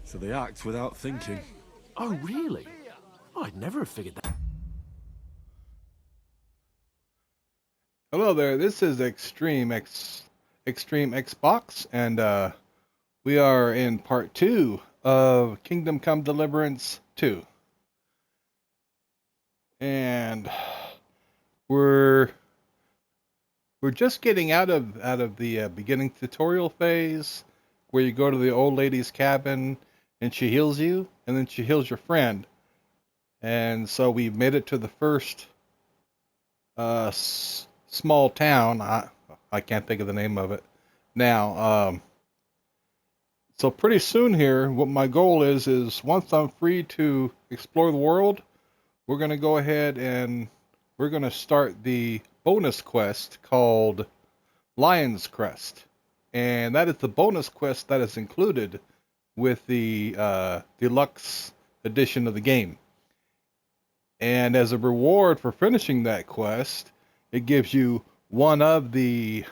So they act without thinking. Oh, really? I'd never have figured that. Hello there, this is Extreme Xbox, and we are in part 2 of Kingdom Come Deliverance 2. And we're just getting out of the beginning tutorial phase, where you go to the old lady's cabin and she heals you, and then she heals your friend. And so we've made it to the first small town. I can't think of the name of it now. So pretty soon here, what my goal is once I'm free to explore the world, we're going to go ahead and we're going to start the bonus quest called Lion's Crest. And that is the bonus quest that is included with the deluxe edition of the game. And as a reward for finishing that quest, it gives you one of the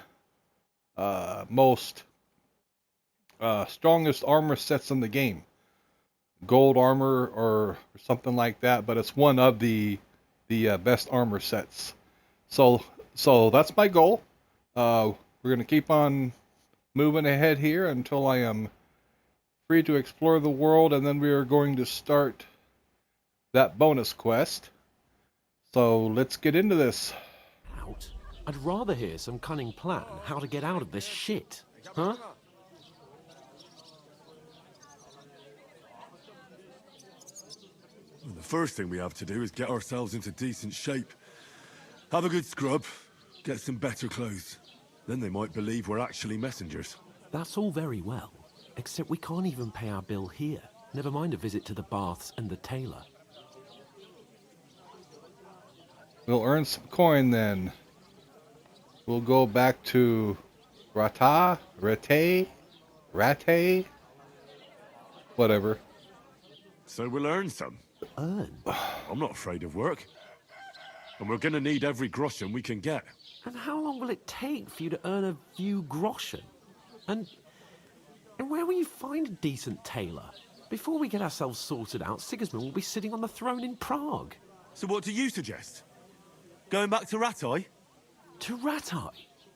most strongest armor sets in the game. Gold armor or something like that, but it's one of the best armor sets. So that's my goal. We're going to keep on moving ahead here until I am free to explore the world, and then we are going to start that bonus quest. So let's get into this. Out? I'd rather hear some cunning plan how to get out of this shit. Huh? The first thing we have to do is get ourselves into decent shape. Have a good scrub, get some better clothes. Then they might believe we're actually messengers. That's all very well, except we can't even pay our bill here. Never mind a visit to the baths and the tailor. We'll earn some coin then. We'll go back to Rate, whatever. So we'll earn some. Earn? I'm not afraid of work. And we're gonna need every groschen we can get. And how long will it take for you to earn a few groschen? And where will you find a decent tailor? Before we get ourselves sorted out, Sigismund will be sitting on the throne in Prague. So what do you suggest? Going back to Ratai? To Ratai?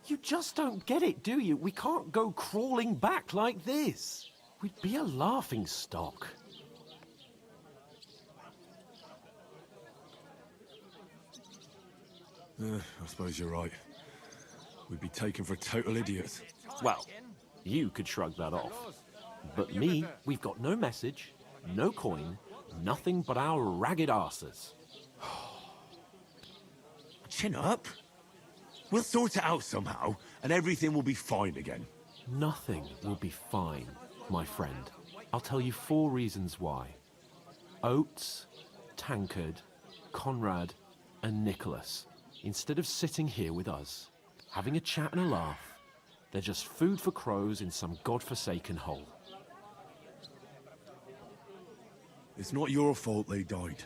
You just don't get it, do you? We can't go crawling back like this. We'd be a laughing stock. I suppose you're right. We'd be taken for total idiots. Well, you could shrug that off. But me, we've got no message, no coin, nothing but our ragged arses. Chin up. We'll sort it out somehow, and everything will be fine again. Nothing will be fine, my friend. I'll tell you 4 reasons why. Oates, Tankard, Conrad, and Nicholas. Instead of sitting here with us, having a chat and a laugh, they're just food for crows in some godforsaken hole. It's not your fault they died.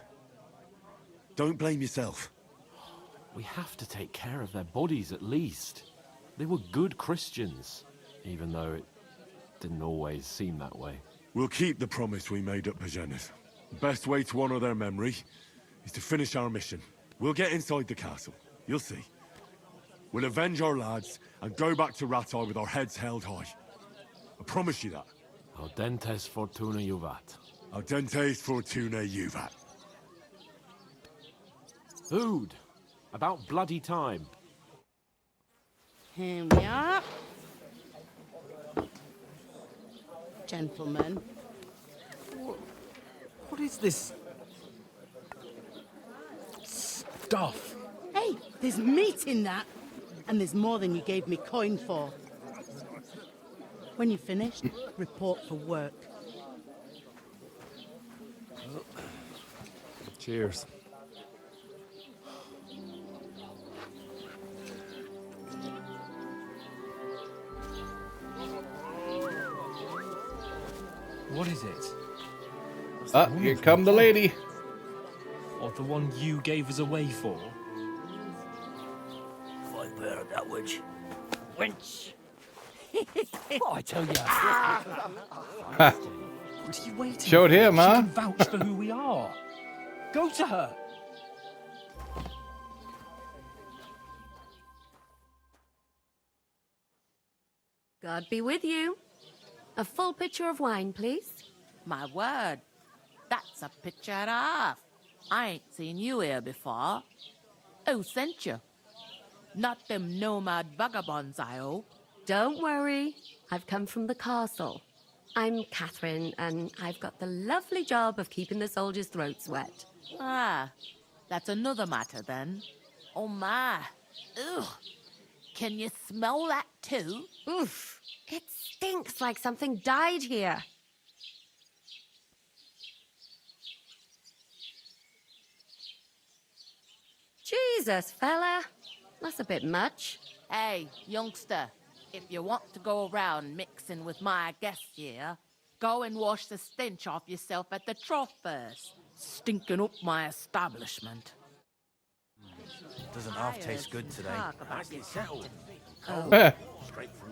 Don't blame yourself. We have to take care of their bodies at least. They were good Christians, even though it didn't always seem that way. We'll keep the promise we made at Pagenis. The best way to honor their memory is to finish our mission. We'll get inside the castle. You'll see. We'll avenge our lads and go back to Ratai with our heads held high. I promise you that. Audentes fortuna juvat. Audentes fortuna juvat. Food. About bloody time. Here we are. Gentlemen. What is this stuff? Hey, there's meat in that. And there's more than you gave me coin for. When you're finished, report for work. Cheers. What is it? Here come the lady. Or the one you gave us away for? I've heard that witch. Wench! Oh, I tell you. What are you waiting Showed for? him, She huh? can vouch for who we are. Go to her. God be with you. A full pitcher of wine, please. My word, that's a picture and a half. I ain't seen you here before. Who sent you? Not them nomad vagabonds, I hope. Don't worry. I've come from the castle. I'm Catherine, and I've got the lovely job of keeping the soldiers' throats wet. Ah, that's another matter then. Oh my. Ugh. Can you smell that too? Oof. It stinks like something died here. Jesus, fella. That's a bit much. Hey, youngster, if you want to go around mixing with my guests here, go and wash the stench off yourself at the trough first. Stinking up my establishment. Doesn't half taste good today. Nicely settled.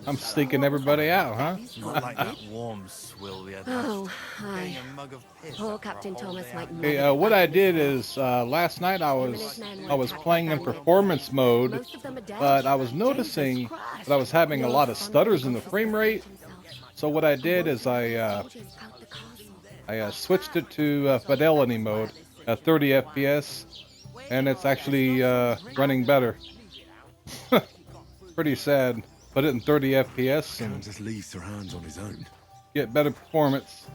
I'm stinking everybody out, huh? Not like that warm swill we had Oh, last. Getting hi. a mug of piss Poor after a Captain whole Thomas day like out. Hey, what I did is last night I was playing in performance mode, but I was noticing that I was having a lot of stutters in the frame rate. So what I did is I switched it to fidelity mode at 30 FPS, and it's actually running better. Pretty sad. Put it in 30 FPS Can't and just leave Sir Hans on his own. get better performance.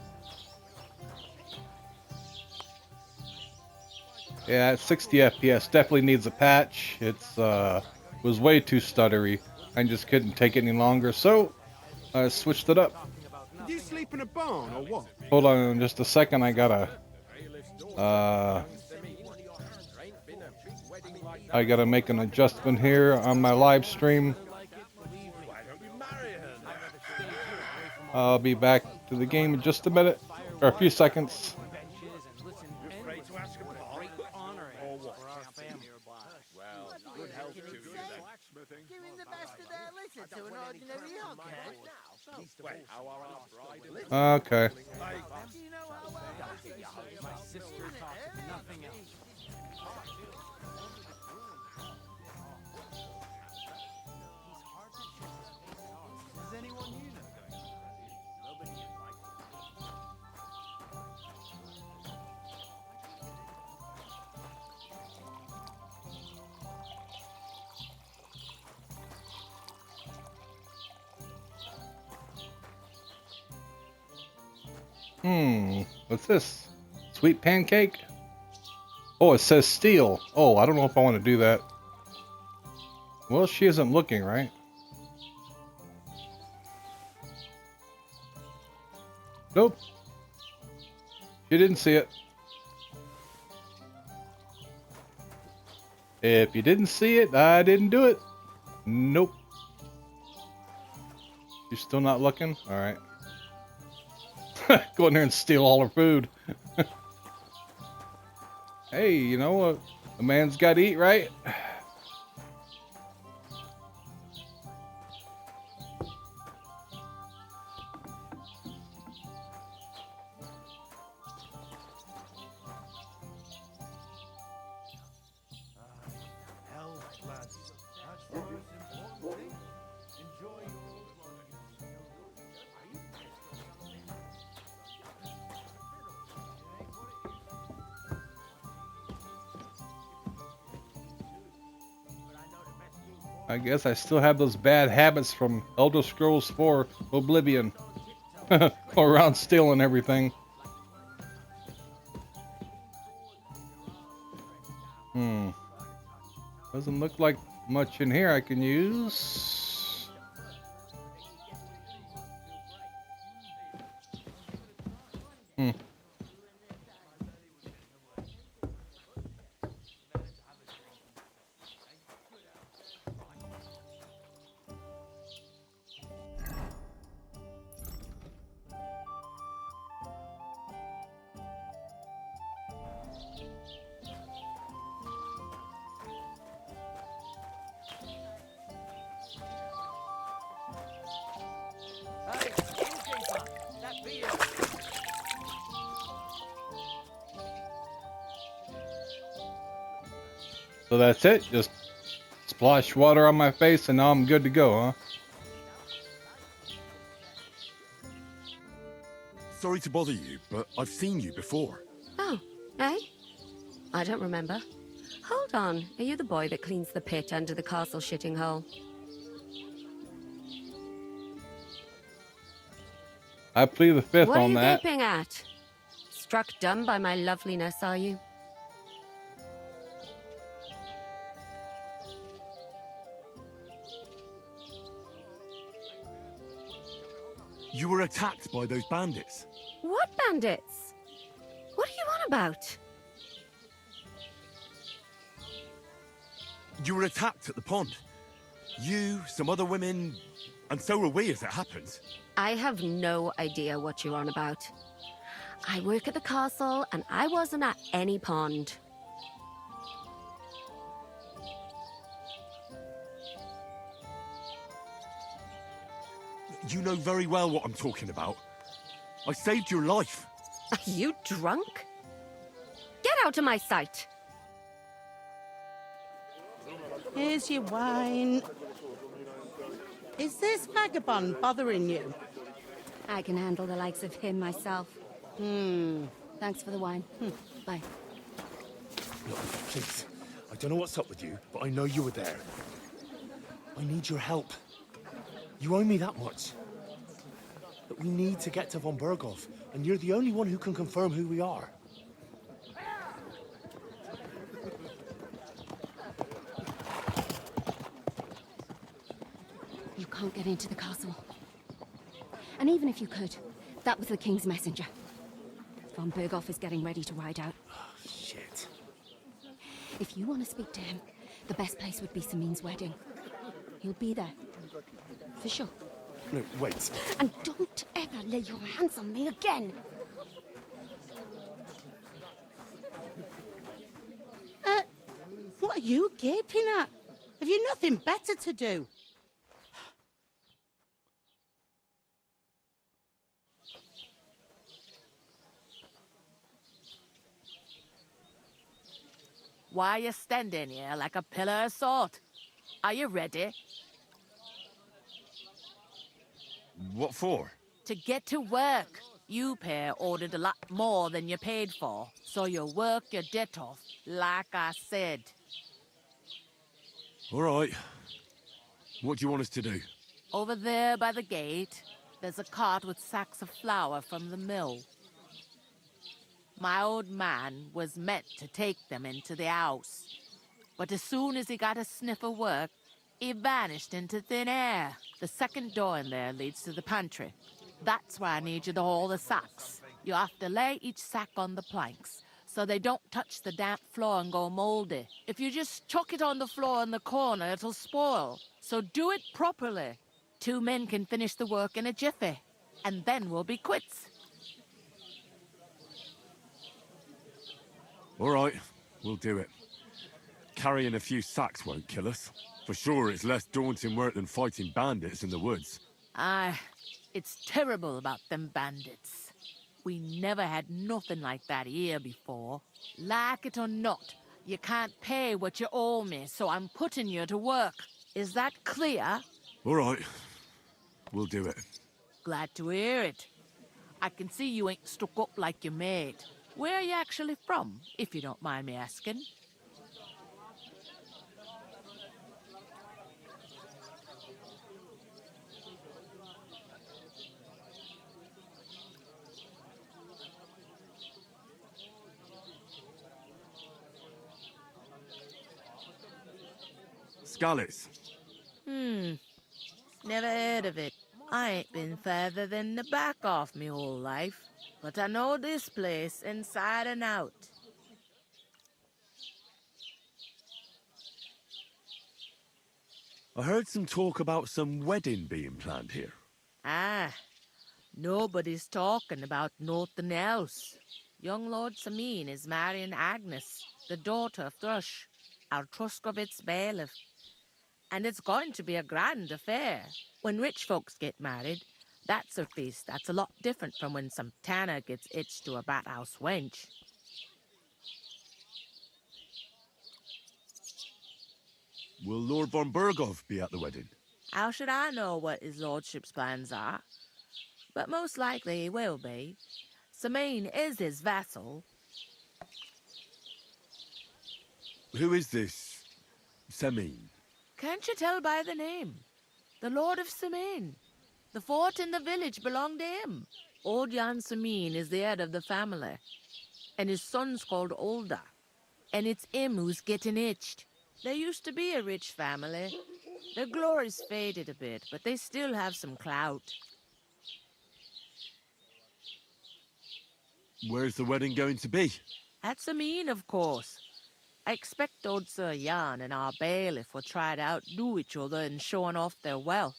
Yeah, at 60 FPS definitely needs a patch. It's was way too stuttery. I just couldn't take it any longer, so I switched it up. Did you sleep in a barn or what? Hold on just a second. I gotta make an adjustment here on my live stream. I'll be back to the game in just a minute, or a few seconds. Okay. What's this? Sweet pancake? Oh, it says steel. Oh, I don't know if I want to do that. Well, she isn't looking, right? Nope. She didn't see it. If you didn't see it, I didn't do it. Nope. You're still not looking? Alright. Go in there and steal all her food. Hey, you know what? A man's got to eat, right? I guess I still have those bad habits from Elder Scrolls 4 Oblivion. Go around stealing everything. Doesn't look like much in here I can use. So that's it? Just splash water on my face and now I'm good to go, huh? Sorry to bother you, but I've seen you before. Oh, eh? I don't remember. Hold on, are you the boy that cleans the pit under the castle shitting hole? I plead the fifth What are on you that. gaping at? Struck dumb by my loveliness, are you? You were attacked by those bandits. What bandits? What are you on about? You were attacked at the pond. You, some other women, and so were we as it happens. I have no idea what you're on about. I work at the castle, and I wasn't at any pond. You know very well what I'm talking about. I saved your life. Are you drunk? Get out of my sight! Here's your wine. Is this vagabond bothering you? I can handle the likes of him myself. Thanks for the wine. Bye. Look, please. I don't know what's up with you, but I know you were there. I need your help. You owe me that much. But we need to get to von Berghoff, and you're the only one who can confirm who we are. You can't get into the castle. And even if you could, that was the King's messenger. Von Berghoff is getting ready to ride out. Shit. If you want to speak to him, the best place would be Samin's wedding. He'll be there. For sure. No, wait. And don't ever lay your hands on me again! What are you gaping at? Have you nothing better to do? Why are you standing here like a pillar of salt? Are you ready? What for? To get to work. You pair ordered a lot more than you paid for, so you work your debt off, like I said. All right. What do you want us to do? Over there by the gate, there's a cart with sacks of flour from the mill. My old man was meant to take them into the house, but as soon as he got a sniff of work, he vanished into thin air. The second door in there leads to the pantry. That's where I need you to haul the sacks. You have to lay each sack on the planks, so they don't touch the damp floor and go moldy. If you just chuck it on the floor in the corner, it'll spoil. So do it properly. 2 men can finish the work in a jiffy, and then we'll be quits. All right, we'll do it. Carrying a few sacks won't kill us. For sure, it's less daunting work than fighting bandits in the woods. Aye, it's terrible about them bandits. We never had nothing like that here before. Like it or not, you can't pay what you owe me, so I'm putting you to work. Is that clear? All right, we'll do it. Glad to hear it. I can see you ain't stuck up like your mate. Where are you actually from, if you don't mind me asking? Scallis. Never heard of it. I ain't been further than the back off me whole life, but I know this place inside and out. I heard some talk about some wedding being planned here. Ah, nobody's talking about nothing else. Young Lord Samin is marrying Agnes, the daughter of Thrush, our Truskovitz bailiff. And it's going to be a grand affair. When rich folks get married, that's a feast that's a lot different from when some tanner gets hitched to a bathouse wench. Will Lord von Berghoff be at the wedding? How should I know what his lordship's plans are? But most likely he will be. Sameen is his vassal. Who is this Semin? Can't you tell by the name? The Lord of Sameen. The fort in the village belonged to him. Old Jan Sameen is the head of the family. And his son's called Olda. And it's him who's getting itched. They used to be a rich family. Their glory's faded a bit, but they still have some clout. Where's the wedding going to be? At Sameen, of course. I expect old Sir Jan and our bailiff will try to outdo each other in showing off their wealth.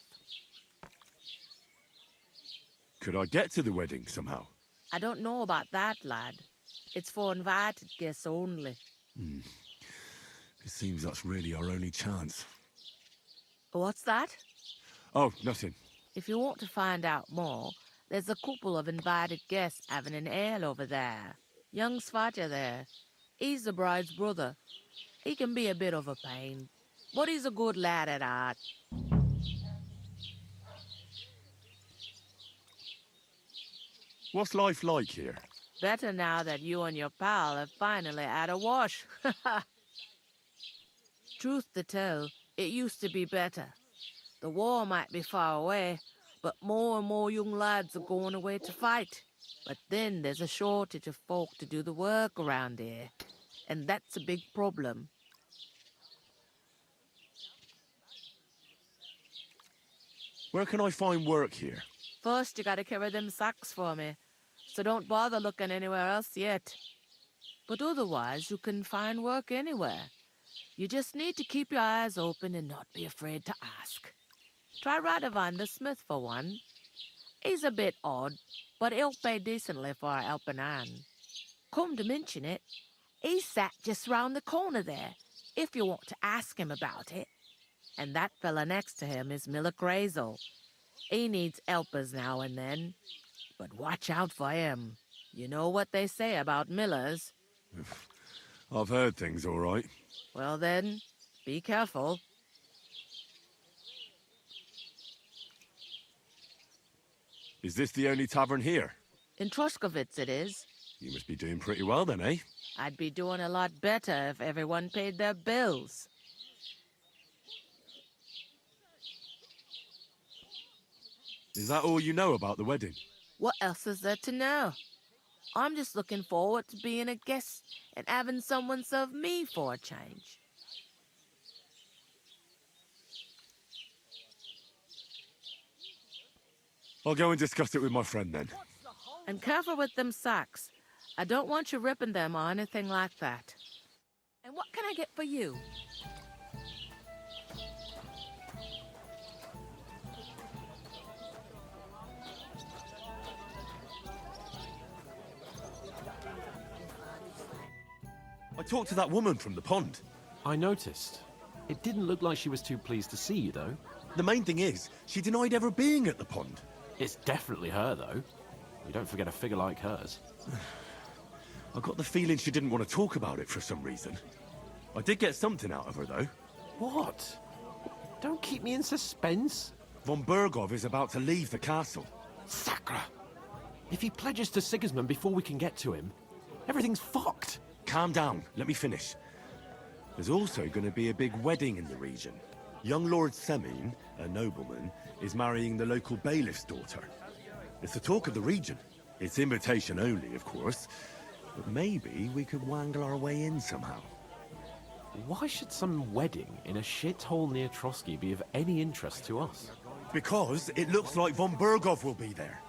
Could I get to the wedding somehow? I don't know about that, lad. It's for invited guests only. It seems that's really our only chance. What's that? Oh, nothing. If you want to find out more, there's a couple of invited guests having an ale over there. Young Svatja there. He's the bride's brother. He can be a bit of a pain, but he's a good lad at heart. What's life like here? Better now that you and your pal have finally had a wash. Truth to tell, it used to be better. The war might be far away, but more and more young lads are going away to fight. But then there's a shortage of folk to do the work around here, and that's a big problem. Where can I find work here? First, you gotta carry them sacks for me, so don't bother looking anywhere else yet. But otherwise, you can find work anywhere. You just need to keep your eyes open and not be afraid to ask. Try Radovan the smith for one. He's a bit odd, but he'll pay decently for a helping hand. Come to mention it, he's sat just round the corner there, if you want to ask him about it. And that fella next to him is Miller Crazel. He needs helpers now and then, but watch out for him. You know what they say about Millers. I've heard things, all right. Well then, be careful. Is this the only tavern here? In Troskovitz it is. You must be doing pretty well then, eh? I'd be doing a lot better if everyone paid their bills. Is that all you know about the wedding? What else is there to know? I'm just looking forward to being a guest and having someone serve me for a change. I'll go and discuss it with my friend then. And careful with them sacks. I don't want you ripping them or anything like that. And what can I get for you? I talked to that woman from the pond. I noticed. It didn't look like she was too pleased to see you, though. The main thing is, she denied ever being at the pond. It's definitely her, though. You don't forget a figure like hers. I got the feeling she didn't want to talk about it for some reason. I did get something out of her, though. What? Don't keep me in suspense. Von Berghoff is about to leave the castle. Sacra! If he pledges to Sigismund before we can get to him, everything's fucked. Calm down, let me finish. There's also going to be a big wedding in the region. Young Lord Semin, a nobleman, is marrying the local bailiff's daughter. It's the talk of the region. It's invitation only, of course. But maybe we could wangle our way in somehow. Why should some wedding in a shithole near Trotsky be of any interest to us? Because it looks like von Berghoff will be there.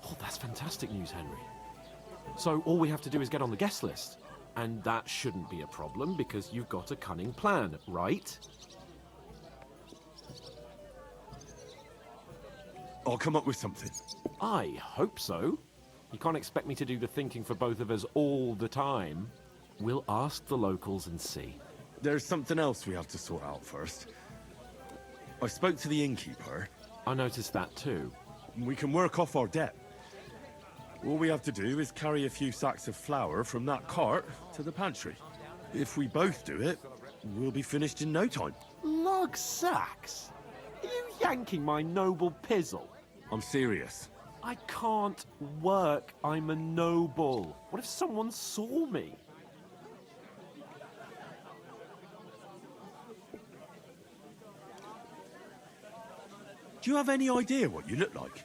Oh, that's fantastic news, Henry. So all we have to do is get on the guest list. And that shouldn't be a problem because you've got a cunning plan, right? I'll come up with something. I hope so. You can't expect me to do the thinking for both of us all the time. We'll ask the locals and see. There's something else we have to sort out first. I spoke to the innkeeper. I noticed that too. We can work off our debt. All we have to do is carry a few sacks of flour from that cart to the pantry. If we both do it, we'll be finished in no time. lug sacks? Are you yanking my noble pizzle? I'm serious. I can't work. I'm a noble. What if someone saw me? Do you have any idea what you look like?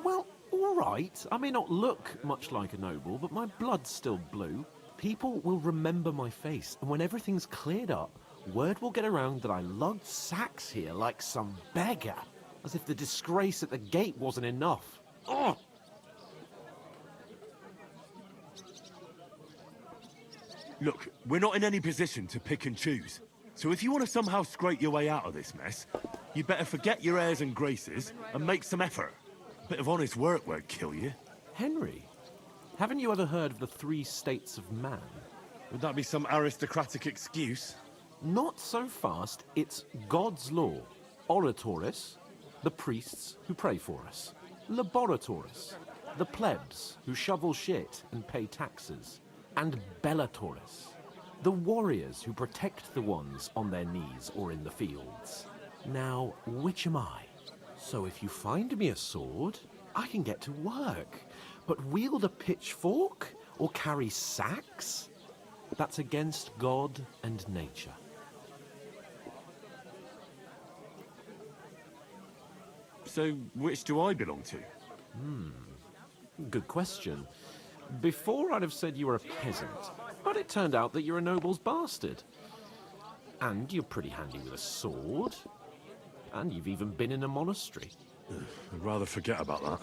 Well, all right. I may not look much like a noble, but my blood's still blue. People will remember my face, and when everything's cleared up, word will get around that I lugged sacks here like some beggar, as if the disgrace at the gate wasn't enough. Ugh! Look, we're not in any position to pick and choose. So if you want to somehow scrape your way out of this mess, you better forget your airs and graces and make some effort. A bit of honest work won't kill you. Henry, haven't you ever heard of the 3 states of man? Would that be some aristocratic excuse? Not so fast. It's God's law. Oratoris, the priests who pray for us. Laboratoris, the plebs who shovel shit and pay taxes. And Bellatoris, the warriors who protect the ones on their knees or in the fields. Now, which am I? So if you find me a sword, I can get to work. But wield a pitchfork or carry sacks? That's against God and nature. So which do I belong to? Good question. Before I'd have said you were a peasant, but it turned out that you're a noble's bastard. And you're pretty handy with a sword. And you've even been in a monastery. I'd rather forget about that.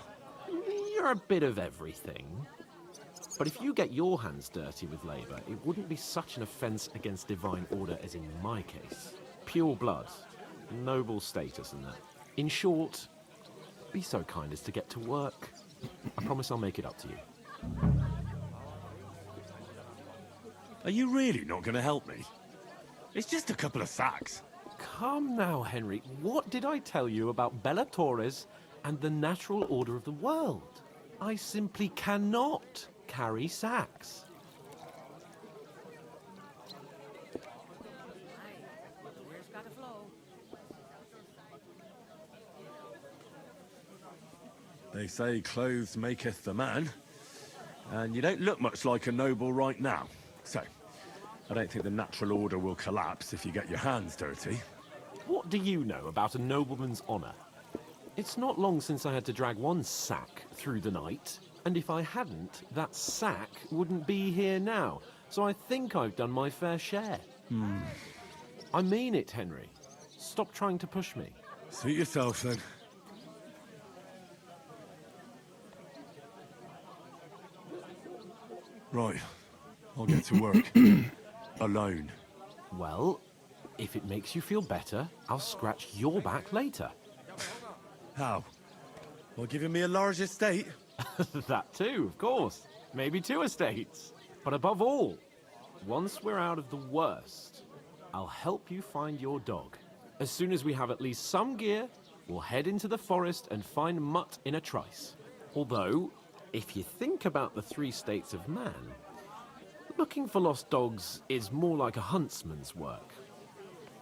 You're a bit of everything. But if you get your hands dirty with labour, it wouldn't be such an offence against divine order as in my case. Pure blood, noble status and that. In short, be so kind as to get to work. I promise I'll make it up to you. Are you really not going to help me? It's just a couple of sacks. Come now, Henry. What did I tell you about Bellatoris and the natural order of the world? I simply cannot carry sacks. They say clothes maketh the man, and you don't look much like a noble right now. So, I don't think the natural order will collapse if you get your hands dirty. What do you know about a nobleman's honour? It's not long since I had to drag one sack through the night, and if I hadn't, that sack wouldn't be here now. So I think I've done my fair share. I mean it, Henry. Stop trying to push me. Suit yourself, then. Right. I'll get to work. Alone. Well, if it makes you feel better, I'll scratch your back later. How? By giving me a large estate? That too, of course. Maybe 2 estates. But above all, once we're out of the worst, I'll help you find your dog. As soon as we have at least some gear, we'll head into the forest and find Mutt in a trice. Although, if you think about the 3 states of man, looking for lost dogs is more like a huntsman's work.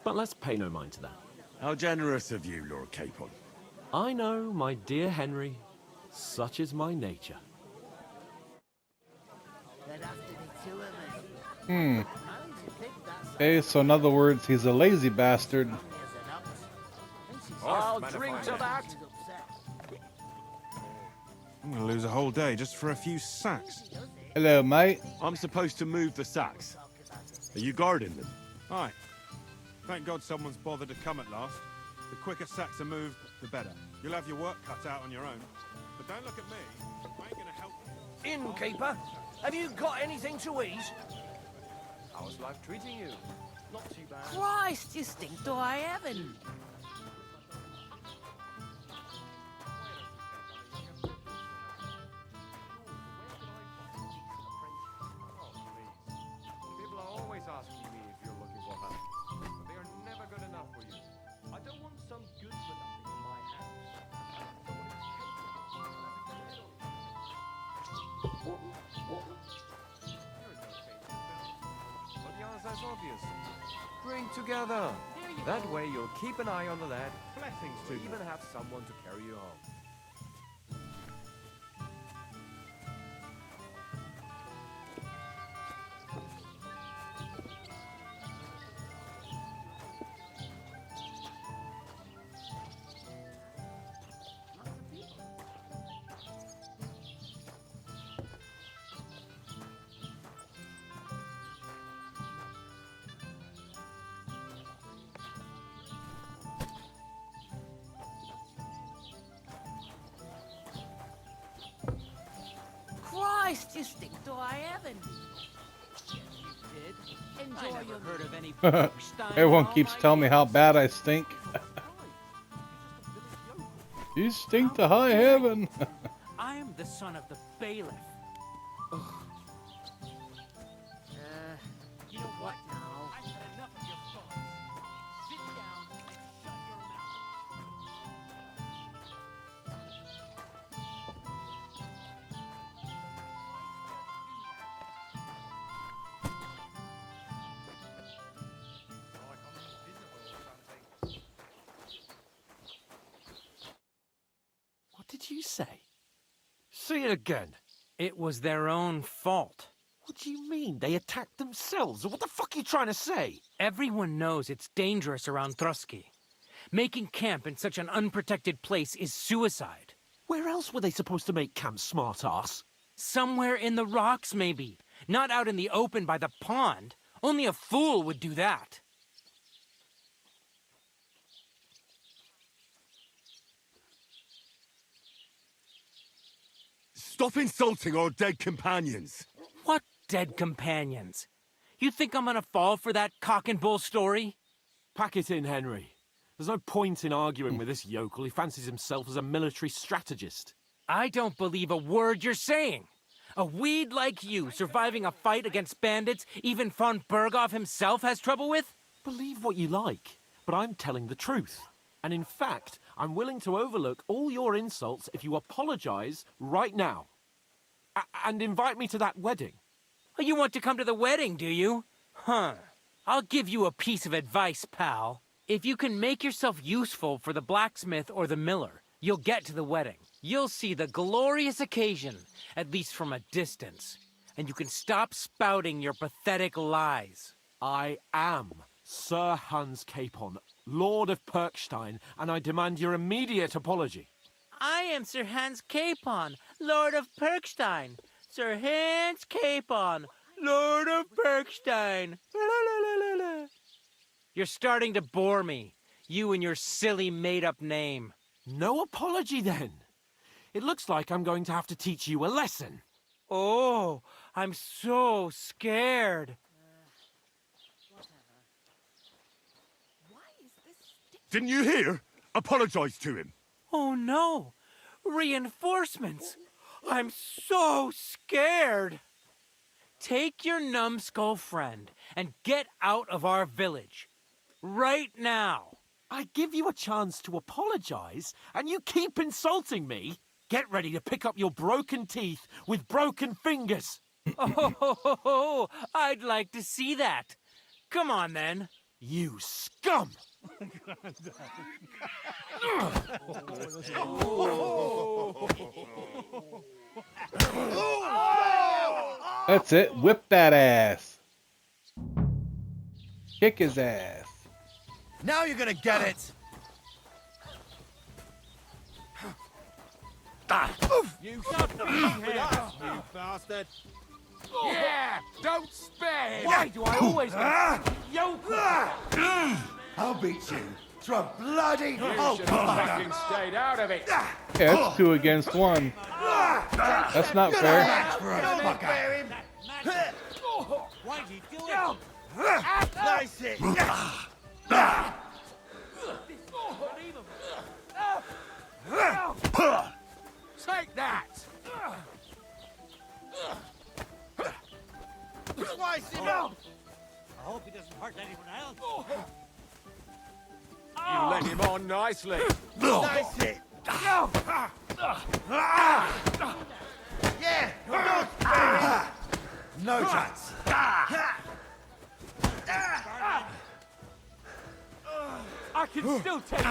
But let's pay no mind to that. How generous of you, Lord Capon. I know, my dear Henry, such is my nature. Okay, so in other words, he's a lazy bastard. I'll drink to that. I'm gonna lose a whole day just for a few sacks. Hello, mate. I'm supposed to move the sacks. Are you guarding them? Aye. Thank God someone's bothered to come at last. The quicker sacks are moved, the better. You'll have your work cut out on your own. But don't look at me. I ain't gonna help you. Innkeeper, have you got anything to eat? How's life treating you? Not too bad. Christ, you stink to high heaven. People are always asking me if you're looking for help, but they are never good enough for you. I don't want some good for nothing in my house. But the answer's obvious. Drink together. Here That way you'll keep an eye on the lad, Blessings to or you. even have someone to carry you home. Christ, you stink to high heaven. Yes, you did. Enjoy your heard of any Everyone keeps telling me how bad I stink. You stink to high heaven. I am the son of the bailiff. You know what now? I've had enough of your thoughts. Sit down and shut your mouth. What did you say? Say it again. It was their own fault. What do you mean? They attacked themselves? What the fuck are you trying to say? Everyone knows it's dangerous around Trotsky. Making camp in such an unprotected place is suicide. Where else were they supposed to make camp, smart-ass? Somewhere in the rocks, maybe. Not out in the open by the pond. Only a fool would do that. Stop insulting our dead companions. What dead companions? You think I'm gonna fall for that cock and bull story? Pack it in, Henry. There's no point in arguing with this yokel. He fancies himself as a military strategist. I don't believe a word you're saying. A weed like you surviving a fight against bandits even von Berghoff himself has trouble with? Believe what you like, but I'm telling the truth. And in fact, I'm willing to overlook all your insults if you apologize right now. And invite me to that wedding. Oh, you want to come to the wedding, do you? Huh. I'll give you a piece of advice, pal. If you can make yourself useful for the blacksmith or the miller, you'll get to the wedding. You'll see the glorious occasion, at least from a distance. And you can stop spouting your pathetic lies. I am Sir Hans Capon, Lord of Perkstein, and I demand your immediate apology. I am Sir Hans Capon, Lord of Perkstein. Sir Hans Capon, Lord of Perkstein. You're starting to bore me, you and your silly made-up name. No apology, then. It looks like I'm going to have to teach you a lesson. Oh, I'm so scared. Didn't you hear? Apologize to him. Oh no, reinforcements. I'm so scared. Take your numbskull friend and get out of our village. Right now. I give you a chance to apologize, and you keep insulting me. Get ready to pick up your broken teeth with broken fingers. Oh, I'd like to see that. Come on, then. You scum! That's it. Whip that ass. Kick his ass. Now you're gonna get it! You shut the fuck you bastard! Yeah! Don't spare him! Why do I always I'll beat you to a bloody You should have fucking stayed out of it! Yeah, it's 2 against 1. That's not fair. Why'd you do it? Nice it! Take that! Slice him up! I hope he doesn't hurt anyone else. You led him on nicely. Nice it! Yeah! No chance! I can still take you.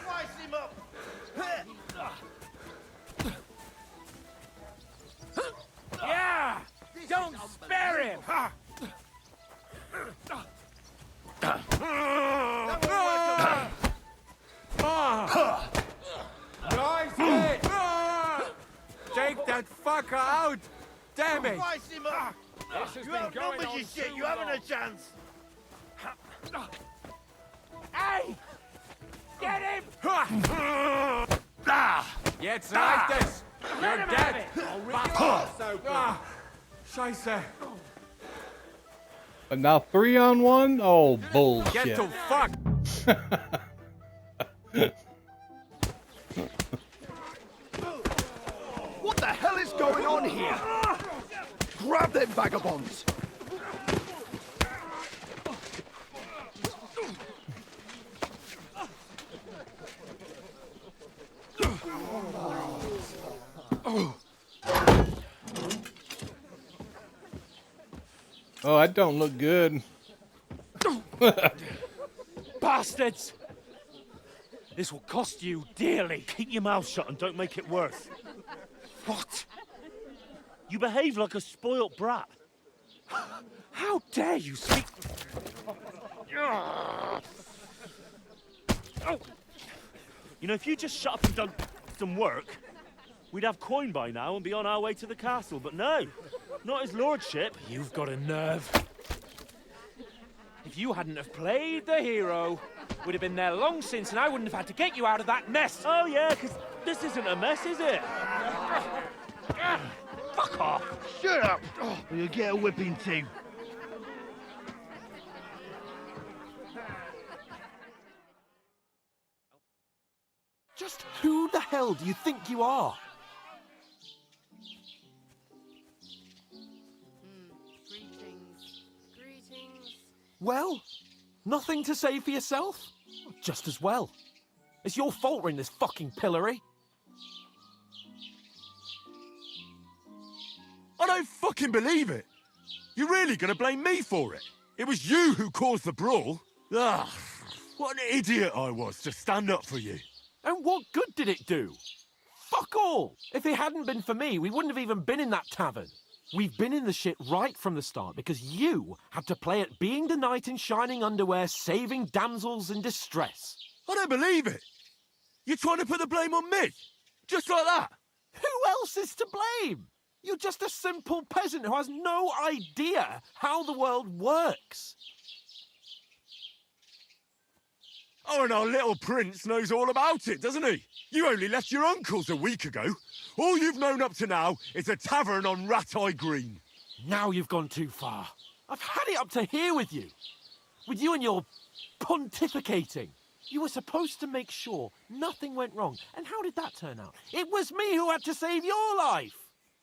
Slice him up! Yeah! Don't spare him! Nice hit! Take that fucker out! Damn it! Slice him up! This has You been outnumbered going your on shit, too you haven't long. a chance! Hey! Get him! Jetzt reicht es! Let You're him dead! have it! I'll rip your ass open! Scheiße! But now 3-on-1? Oh, Get bullshit. to fuck! What the hell is going on here? Grab them vagabonds! Oh, that don't look good. Bastards! This will cost you dearly. Keep your mouth shut and don't make it worse. What? You behave like a spoilt brat. How dare you speak? You know, if you just shut up and done some work, we'd have coin by now and be on our way to the castle. But no, not his lordship. You've got a nerve. If you hadn't have played the hero, we'd have been there long since, and I wouldn't have had to get you out of that mess. Oh yeah, because this isn't a mess, is it? Fuck off! Shut up! Or you'll get a whipping too. Just who the hell do you think you are? Greetings. Well, nothing to say for yourself? Just as well. It's your fault we're in this fucking pillory. I don't fucking believe it. You're really gonna blame me for it? It was you who caused the brawl. Ah, what an idiot I was to stand up for you. And what good did it do? Fuck all! If it hadn't been for me, we wouldn't have even been in that tavern. We've been in the shit right from the start because you had to play at being the knight in shining underwear, saving damsels in distress. I don't believe it. You're trying to put the blame on me? Just like that? Who else is to blame? You're just a simple peasant who has no idea how the world works. Oh, and our little prince knows all about it, doesn't he? You only left your uncle's a week ago. All you've known up to now is a tavern on Rat-Eye Green. Now you've gone too far. I've had it up to here with you. With you and your pontificating. You were supposed to make sure nothing went wrong. And how did that turn out? It was me who had to save your life.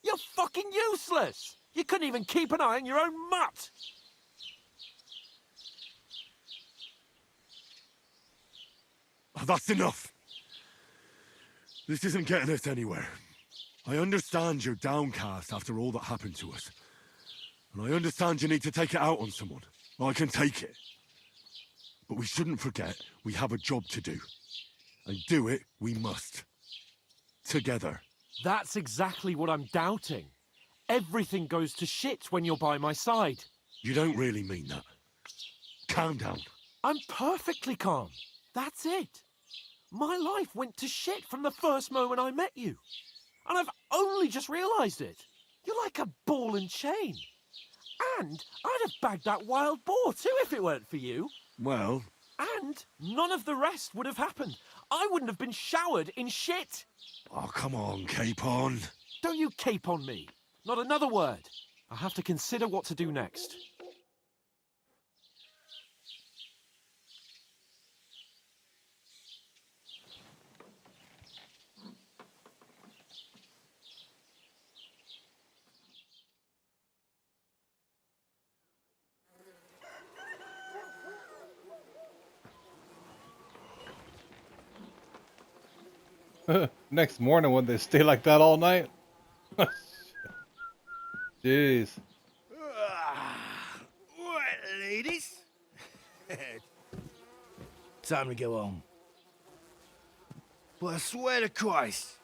You're fucking useless. You couldn't even keep an eye on your own mutt. Oh, that's enough. This isn't getting us anywhere. I understand you're downcast after all that happened to us. And I understand you need to take it out on someone. I can take it. But we shouldn't forget we have a job to do. And do it we must. Together. That's exactly what I'm doubting. Everything goes to shit when you're by my side. You don't really mean that. Calm down. I'm perfectly calm. That's it. My life went to shit from the first moment I met you. And I've only just realised it. You're like a ball and chain. And I'd have bagged that wild boar too if it weren't for you. Well... And none of the rest would have happened. I wouldn't have been showered in shit. Oh, come on, Capon. Don't you cape on me. Not another word. I have to consider what to do next. Next morning, would they stay like that all night? Jeez. Well, ladies, time to go home. But I swear to Christ,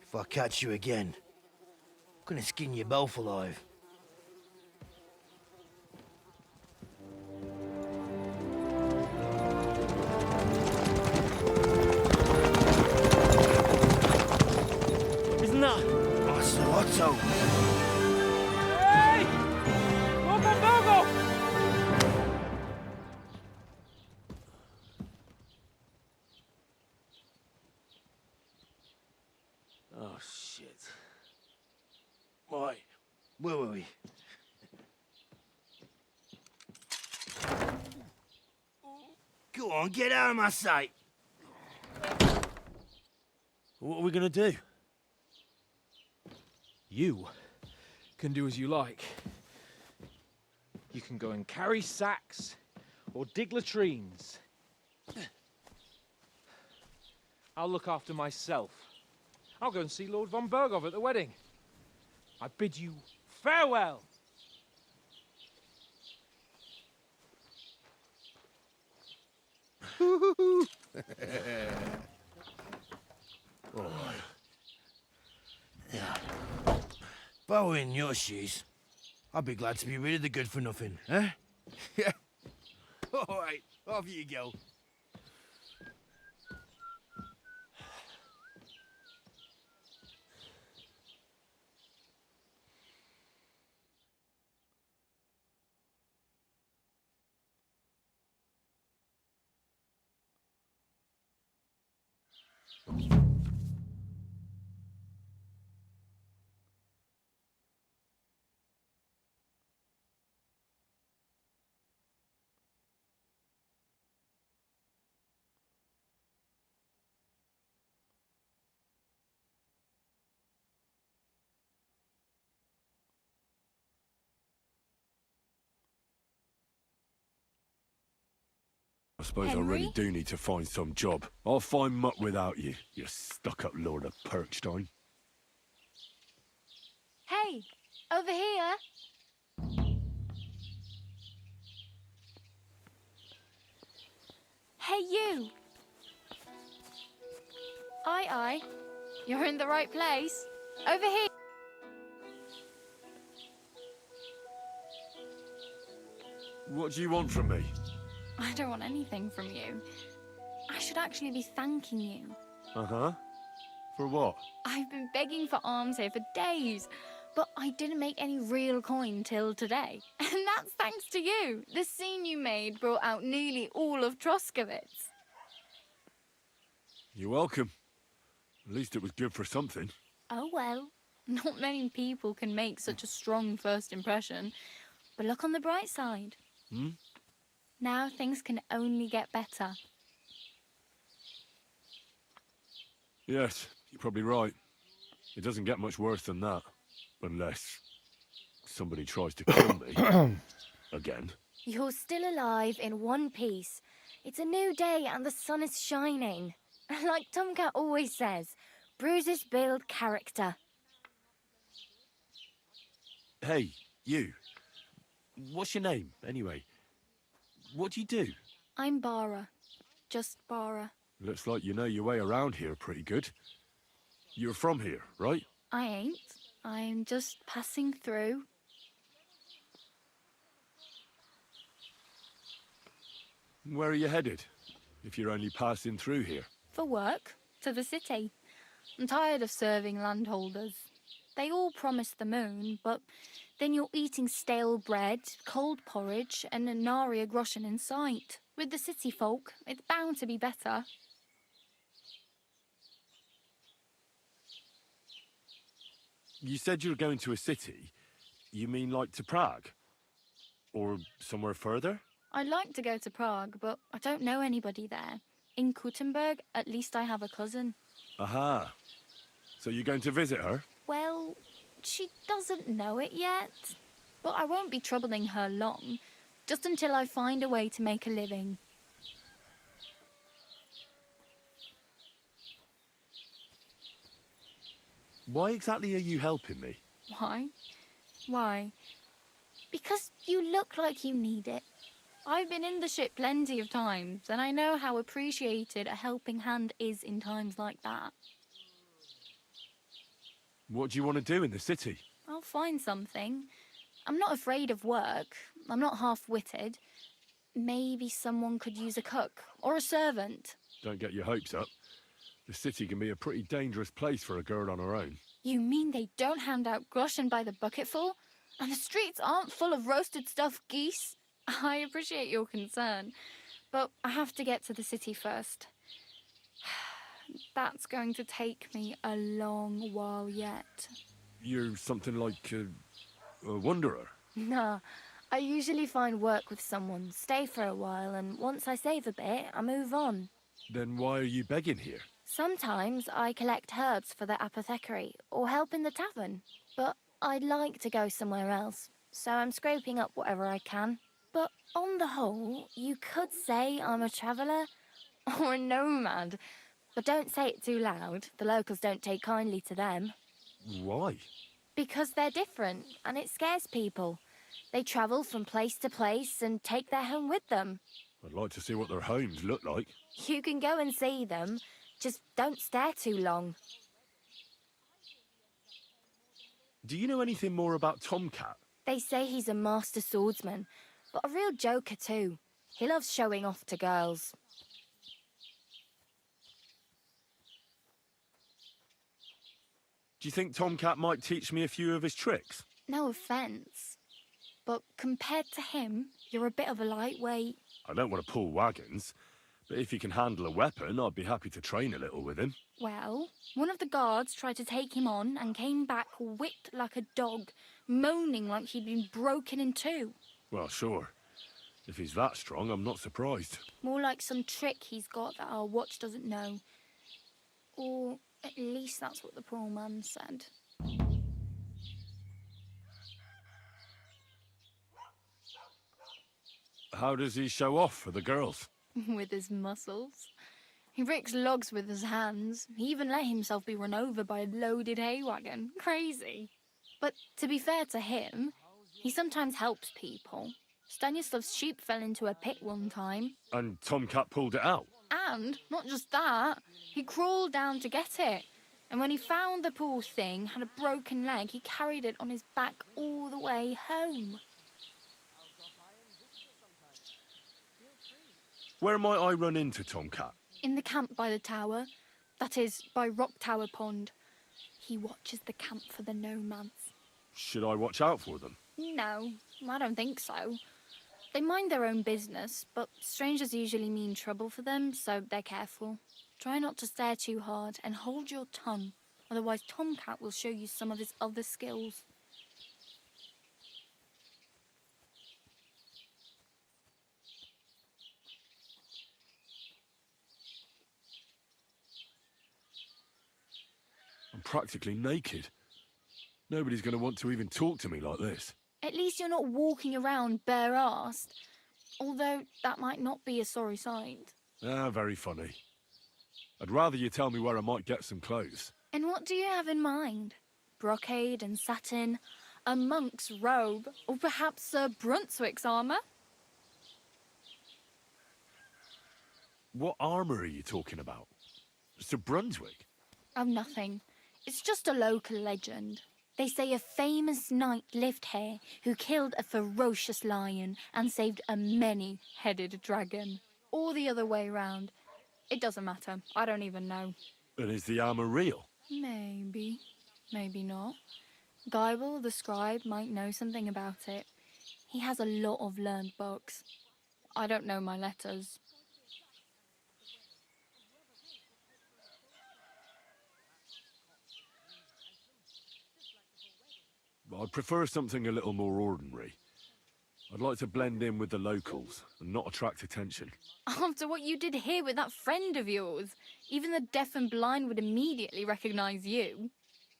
if I catch you again, I'm gonna skin you both alive. Isn't that? Master Otto! Hey! Look at Bogo! Oh, shit. Why? Where were we? Go on, get out of my sight! What are we gonna do? You can do as you like. You can go and carry sacks or dig latrines. I'll look after myself. I'll go and see Lord von Bergov at the wedding. I bid you farewell. All right. Yeah. If I were in your shoes, I'd be glad to be rid of the good for nothing, eh? Yeah. All right, off you go. I suppose I really do need to find some job. I'll find muck without you, you stuck-up Lord of Perkstein. Hey, over here. Hey, you. Aye. You're in the right place. Over here. What do you want from me? I don't want anything from you. I should actually be thanking you. Uh-huh. For what? I've been begging for alms here for days, but I didn't make any real coin till today. And that's thanks to you. The scene you made brought out nearly all of Troskowitz. You're welcome. At least it was good for something. Oh well, not many people can make such a strong first impression. But look on the bright side. Now things can only get better. Yes, you're probably right. It doesn't get much worse than that. Unless somebody tries to kill me. Again. You're still alive in one piece. It's a new day and the sun is shining. Like Tomcat always says, bruises build character. Hey, you. What's your name, anyway? What do you do? I'm Bara. Just Bara. Looks like you know your way around here pretty good. You're from here, right? I ain't. I'm just passing through. Where are you headed? If you're only passing through here. For work. To the city. I'm tired of serving landholders. They all promise the moon, but then you're eating stale bread, cold porridge, and a nary a groschen in sight. With the city folk, it's bound to be better. You said you were going to a city. You mean like to Prague? Or somewhere further? I'd like to go to Prague, but I don't know anybody there. In Kuttenberg, at least I have a cousin. Aha. So you're going to visit her? Well, she doesn't know it yet. But I won't be troubling her long, just until I find a way to make a living. Why exactly are you helping me? Why? Why? Because you look like you need it. I've been in the ship plenty of times, and I know how appreciated a helping hand is in times like that. What do you want to do in the city? I'll find something. I'm not afraid of work. I'm not half-witted. Maybe someone could use a cook or a servant. Don't get your hopes up. The city can be a pretty dangerous place for a girl on her own. You mean they don't hand out groschen by the bucketful? And the streets aren't full of roasted stuffed geese? I appreciate your concern, but I have to get to the city first. That's going to take me a long while yet. You're something like a wanderer. Nah, I usually find work with someone, stay for a while, and once I save a bit, I move on. Then why are you begging here? Sometimes I collect herbs for the apothecary or help in the tavern, but I'd like to go somewhere else, so I'm scraping up whatever I can. But on the whole, you could say I'm a traveller or a nomad, but don't say it too loud. The locals don't take kindly to them. Why? Because they're different, and it scares people. They travel from place to place and take their home with them. I'd like to see what their homes look like. You can go and see them, just don't stare too long. Do you know anything more about Tomcat? They say he's a master swordsman, but a real joker too. He loves showing off to girls. Do you think Tomcat might teach me a few of his tricks? No offence, but compared to him, you're a bit of a lightweight. I don't want to pull wagons, but if he can handle a weapon, I'd be happy to train a little with him. Well, one of the guards tried to take him on and came back whipped like a dog, moaning like he'd been broken in two. Well, sure. If he's that strong, I'm not surprised. More like some trick he's got that our watch doesn't know. Or at least that's what the poor man said. How does he show off for the girls? With his muscles. He breaks logs with his hands. He even let himself be run over by a loaded hay wagon. Crazy. But to be fair to him, he sometimes helps people. Stanislav's sheep fell into a pit one time. And Tomcat pulled it out? And not just that, he crawled down to get it. And when he found the poor thing had a broken leg, he carried it on his back all the way home. Where might I run into Tomcat? In the camp by the tower. That is, by Rock Tower Pond. He watches the camp for the nomads. Should I watch out for them? No, I don't think so. They mind their own business, but strangers usually mean trouble for them, so they're careful. Try not to stare too hard and hold your tongue, otherwise Tomcat will show you some of his other skills. I'm practically naked. Nobody's going to want to even talk to me like this. At least you're not walking around bare-assed, although that might not be a sorry sight. Ah, very funny. I'd rather you tell me where I might get some clothes. And what do you have in mind? Brocade and satin, a monk's robe, or perhaps Sir Brunswick's armour? What armour are you talking about? Sir Brunswick? Oh, nothing. It's just a local legend. They say a famous knight lived here who killed a ferocious lion and saved a many-headed dragon. Or the other way round. It doesn't matter. I don't even know. And is the armour real? Maybe. Maybe not. Geibel, the scribe, might know something about it. He has a lot of learned books. I don't know my letters. I'd prefer something a little more ordinary. I'd like to blend in with the locals and not attract attention. After what you did here with that friend of yours, even the deaf and blind would immediately recognise you.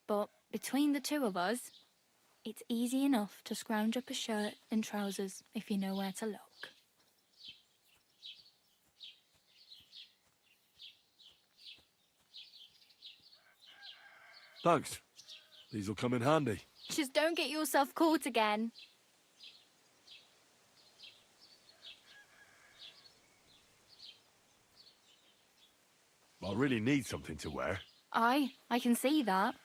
But between the two of us, it's easy enough to scrounge up a shirt and trousers if you know where to look. Thanks. These'll come in handy. Just don't get yourself caught again. I really need something to wear. I can see that.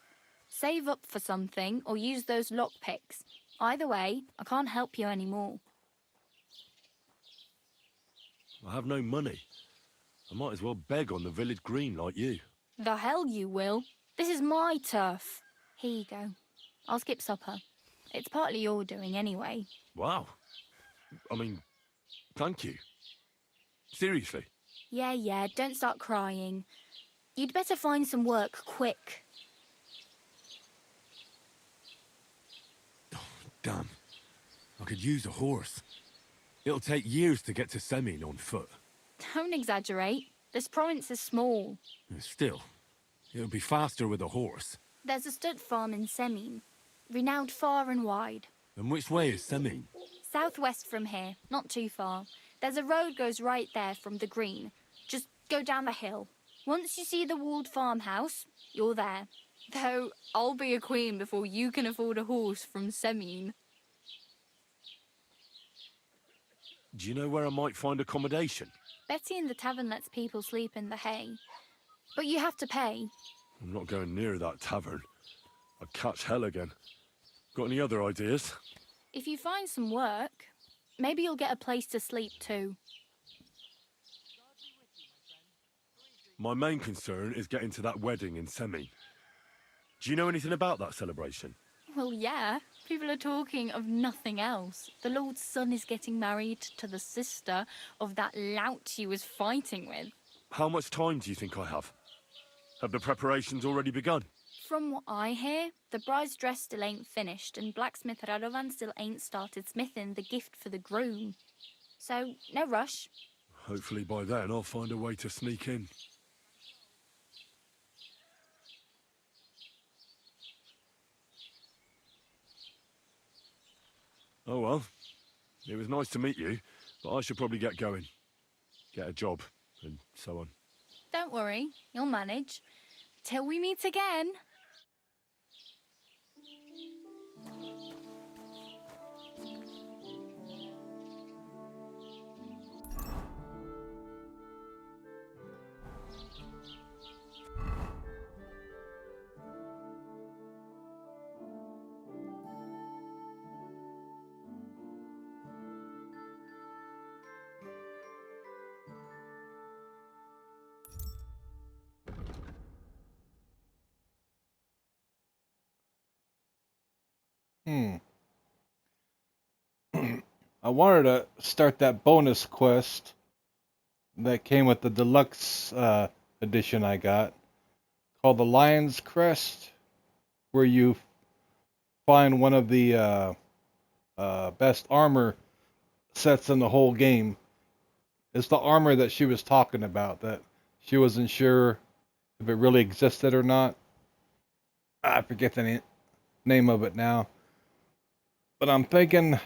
Save up for something or use those lockpicks. Either way, I can't help you anymore. I have no money. I might as well beg on the village green like you. The hell you will. This is my turf. Here you go. I'll skip supper. It's partly your doing anyway. Wow. I mean, thank you. Seriously. Yeah, don't start crying. You'd better find some work quick. Damn. I could use a horse. It'll take years to get to Semin on foot. Don't exaggerate. This province is small. Still, it'll be faster with a horse. There's a stud farm in Semin, renowned far and wide. And which way is Semin? Southwest from here, not too far. There's a road goes right there from the green. Just go down the hill. Once you see the walled farmhouse, you're there. Though I'll be a queen before you can afford a horse from Semin. Do you know where I might find accommodation? Betty in the tavern lets people sleep in the hay. But you have to pay. I'm not going near that tavern. I'd catch hell again. Got any other ideas? If you find some work, maybe you'll get a place to sleep too. My main concern is getting to that wedding in Semin. Do you know anything about that celebration? Well, yeah. People are talking of nothing else. The Lord's son is getting married to the sister of that lout he was fighting with. How much time do you think I have? Have the preparations already begun? From what I hear, the bride's dress still ain't finished, and blacksmith Radovan still ain't started smithing the gift for the groom. So, no rush. Hopefully by then I'll find a way to sneak in. Oh well, it was nice to meet you, but I should probably get going. Get a job, and so on. Don't worry, you'll manage. Till we meet again. I wanted to start that bonus quest that came with the deluxe edition I got, called the Lion's Crest, where you find one of the best armor sets in the whole game. It's the armor that she was talking about, that she wasn't sure if it really existed or not. I forget the name of it now. But I'm thinking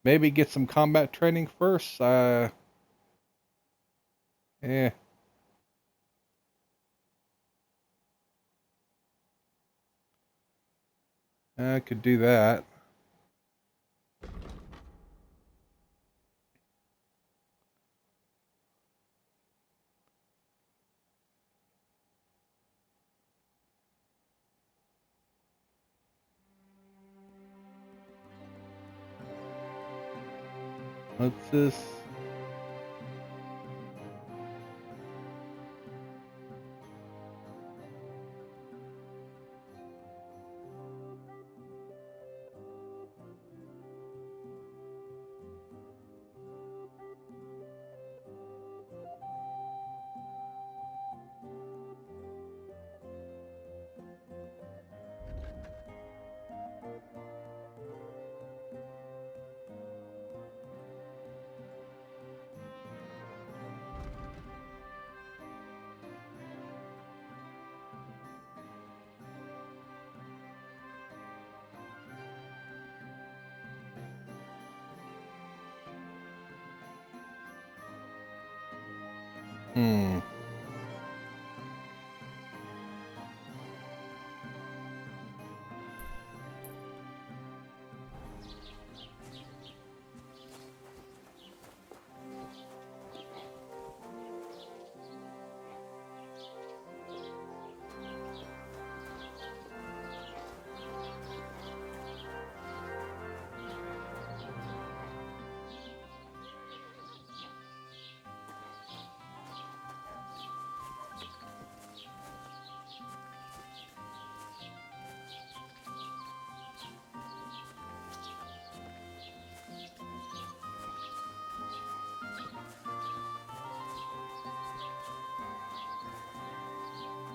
maybe get some combat training first. Yeah. I could do that. What's this? Hmm.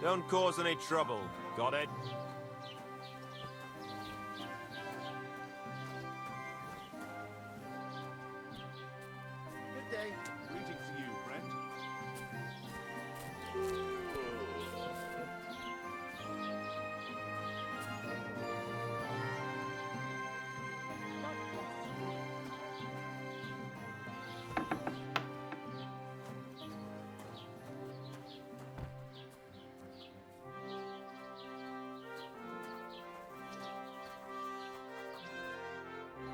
Don't cause any trouble. Got it? Good day. Greetings to you, friend.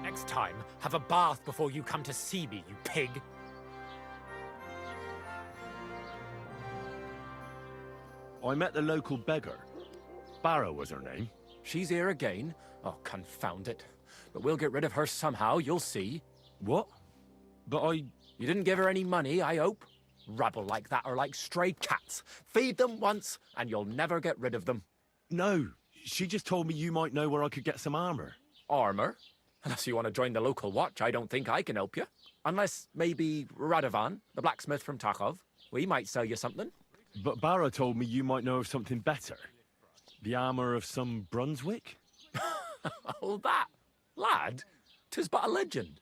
Next time, have a bath before you come to see me, you pig. I met the local beggar. Barrow was her name. She's here again. Oh, confound it. But we'll get rid of her somehow, you'll see. What? But I... You didn't give her any money, I hope? Rabble like that are like stray cats. Feed them once, and you'll never get rid of them. No, she just told me you might know where I could get some armor. Armor? Unless you want to join the local watch, I don't think I can help you. Unless, maybe, Radovan, the blacksmith from Tarkov. We might sell you something. But Barrow told me you might know of something better. The armor of some Brunswick? Oh, that. Lad, 'tis but a legend.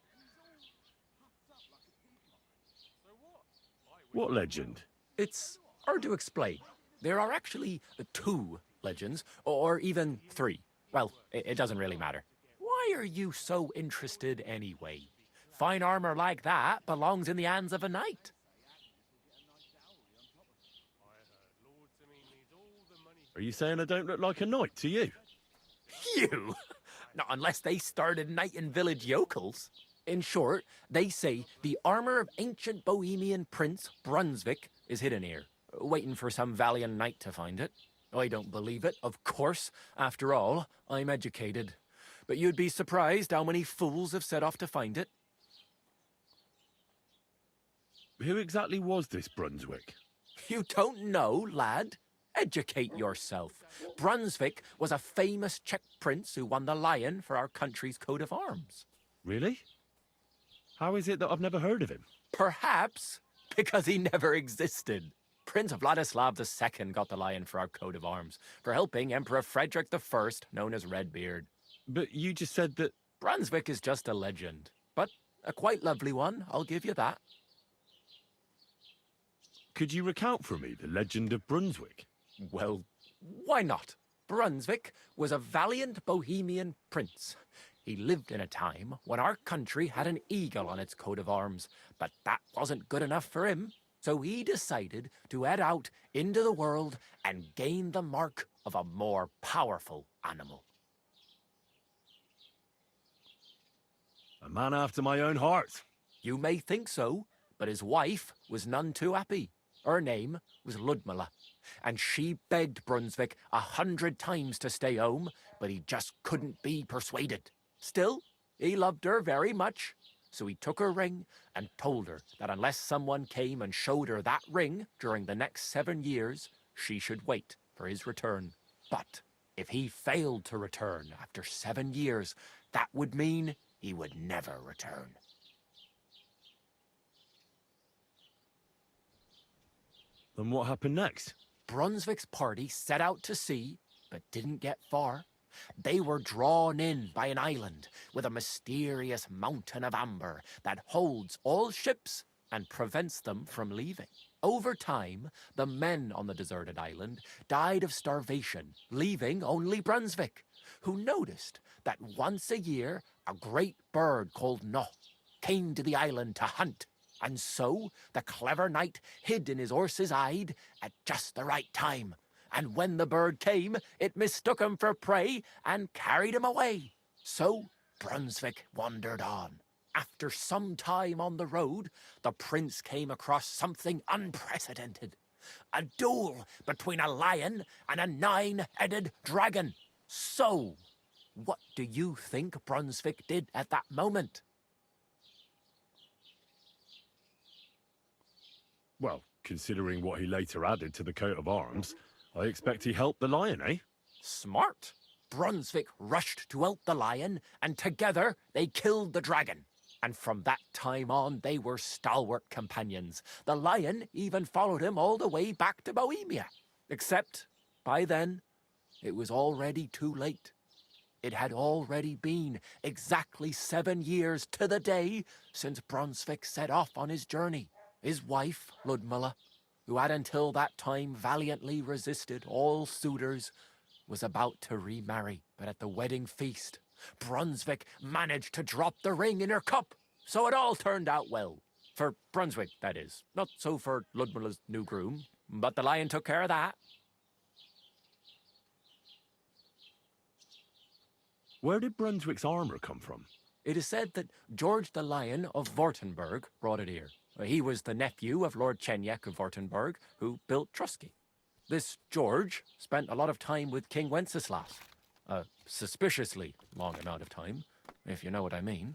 What legend? It's hard to explain. There are actually 2 legends, or even 3. Well, it doesn't really matter. Why are you so interested anyway? Fine armor like that belongs in the hands of a knight. Are you saying I don't look like a knight to you? You? Not unless they started knighting village yokels. In short, they say the armor of ancient Bohemian Prince Brunswick is hidden here, waiting for some valiant knight to find it. I don't believe it, of course. After all, I'm educated. But you'd be surprised how many fools have set off to find it. Who exactly was this Brunswick? You don't know, lad? Educate yourself. Brunswick was a famous Czech prince who won the lion for our country's coat of arms. Really? How is it that I've never heard of him? Perhaps because he never existed. Prince Vladislav II got the lion for our coat of arms for helping Emperor Frederick I, known as Redbeard. But you just said that... Brunswick is just a legend, but a quite lovely one, I'll give you that. Could you recount for me the legend of Brunswick? Well, why not? Brunswick was a valiant Bohemian prince. He lived in a time when our country had an eagle on its coat of arms, but that wasn't good enough for him. So he decided to head out into the world and gain the mark of a more powerful animal. A man after my own heart. You may think so, but his wife was none too happy. Her name was Ludmilla, and she begged Brunswick 100 times to stay home, but he just couldn't be persuaded. Still, he loved her very much, so he took her ring and told her that unless someone came and showed her that ring during the next 7 years, she should wait for his return. But if he failed to return after 7 years, that would mean he would never return. Then what happened next? Brunswick's party set out to sea, but didn't get far. They were drawn in by an island with a mysterious mountain of amber that holds all ships and prevents them from leaving. Over time, the men on the deserted island died of starvation, leaving only Brunswick, who noticed that once a year a great bird called Noh came to the island to hunt. And so the clever knight hid in his horse's hide at just the right time. And when the bird came, it mistook him for prey and carried him away. So Brunswick wandered on. After some time on the road, the prince came across something unprecedented. A duel between a lion and a 9-headed dragon. So, what do you think Brunswick did at that moment? Well, considering what he later added to the coat of arms, I expect he helped the lion, eh? Smart. Brunswick rushed to help the lion, and together they killed the dragon. And from that time on, they were stalwart companions. The lion even followed him all the way back to Bohemia. Except by then, it was already too late. It had already been exactly 7 years to the day since Brunswick set off on his journey. His wife, Ludmilla, who had until that time valiantly resisted all suitors, was about to remarry. But at the wedding feast, Brunswick managed to drop the ring in her cup, so it all turned out well. For Brunswick, that is. Not so for Ludmilla's new groom, but the lion took care of that. Where did Brunswick's armor come from? It is said that George the Lion of Württemberg brought it here. He was the nephew of Lord Chenyek of Württemberg, who built Trusky. This George spent a lot of time with King Wenceslas. A suspiciously long amount of time, if you know what I mean.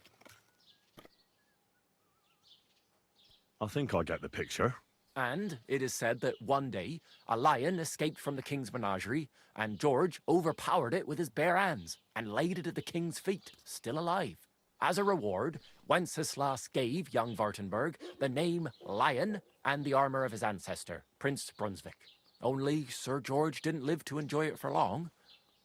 I think I get the picture. And it is said that one day, a lion escaped from the king's menagerie, and George overpowered it with his bare hands and laid it at the king's feet, still alive. As a reward, Wenceslas gave young Württemberg the name Lion and the armor of his ancestor, Prince Brunswick. Only Sir George didn't live to enjoy it for long.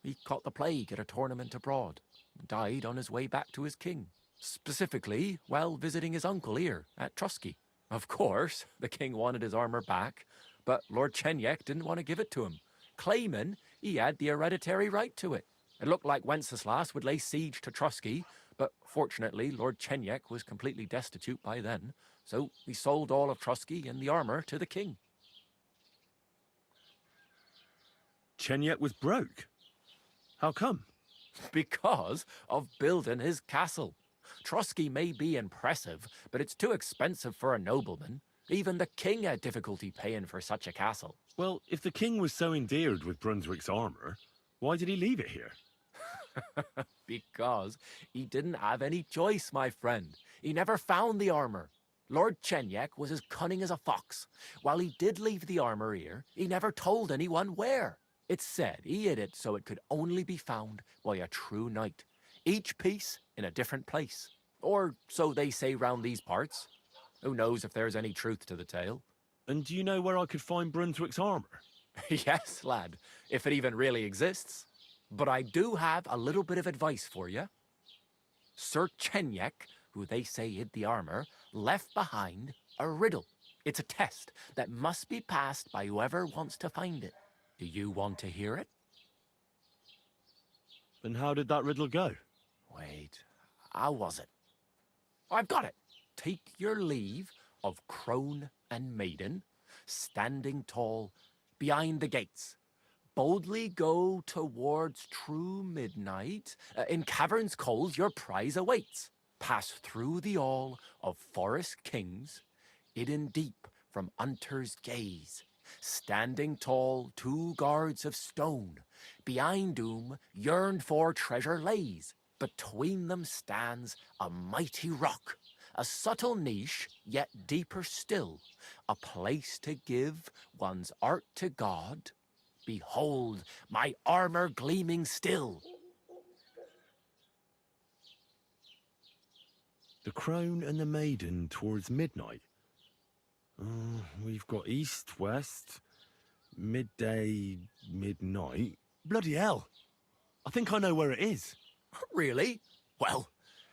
He caught the plague at a tournament abroad, and died on his way back to his king, specifically while visiting his uncle here at Trusky. Of course, the king wanted his armor back, but Lord Chenyek didn't want to give it to him, claiming he had the hereditary right to it. It looked like Wenceslas would lay siege to Trusky, but fortunately Lord Chenyek was completely destitute by then, so he sold all of Trusky and the armor to the king. Chenyek was broke. How come? Because of building his castle. Trusky may be impressive, but it's too expensive for a nobleman. Even the king had difficulty paying for such a castle. Well, if the king was so endeared with Brunswick's armor, why did he leave it here? Because he didn't have any choice, my friend. He never found the armor. Lord Chenyek was as cunning as a fox. While he did leave the armor here, he never told anyone where. It's said he hid it so it could only be found by a true knight. Each piece in a different place. Or so they say round these parts. Who knows if there's any truth to the tale? And do you know where I could find Brunswick's armor? Yes, lad, if it even really exists. But I do have a little bit of advice for you. Sir Chenyek, who they say hid the armor, left behind a riddle. It's a test that must be passed by whoever wants to find it. Do you want to hear it? And how did that riddle go? Wait, how was it? I've got it. Take your leave of crone and maiden, standing tall behind the gates. Boldly go towards true midnight. In caverns cold your prize awaits. Pass through the all of forest kings, hidden deep from hunter's gaze. Standing tall, 2 guards of stone, behind whom yearned for treasure lays. Between them stands a mighty rock, a subtle niche, yet deeper still, a place to give one's art to God. Behold, my armor gleaming still. The crone and the maiden towards midnight. We've got east, west, midday, midnight. Bloody hell. I think I know where it is. Really? Well,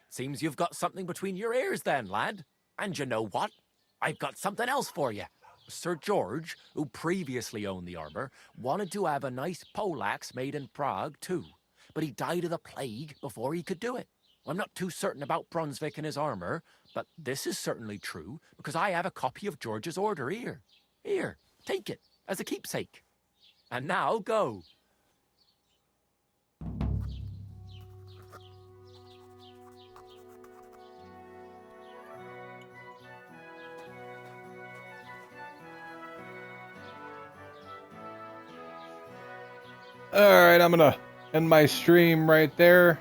seems you've got something between your ears then, lad. And you know what? I've got something else for you. Sir George, who previously owned the armor, wanted to have a nice poleaxe made in Prague too, but he died of the plague before he could do it. I'm not too certain about Brunswick and his armor, but this is certainly true because I have a copy of George's order here. Here, take it as a keepsake. And now go. Alright, I'm gonna end my stream right there.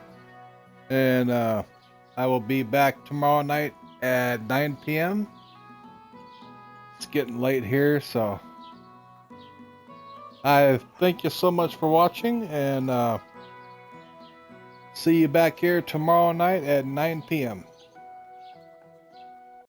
And I will be back tomorrow night at 9 p.m. It's getting late here, so I thank you so much for watching, and see you back here tomorrow night at 9 p.m.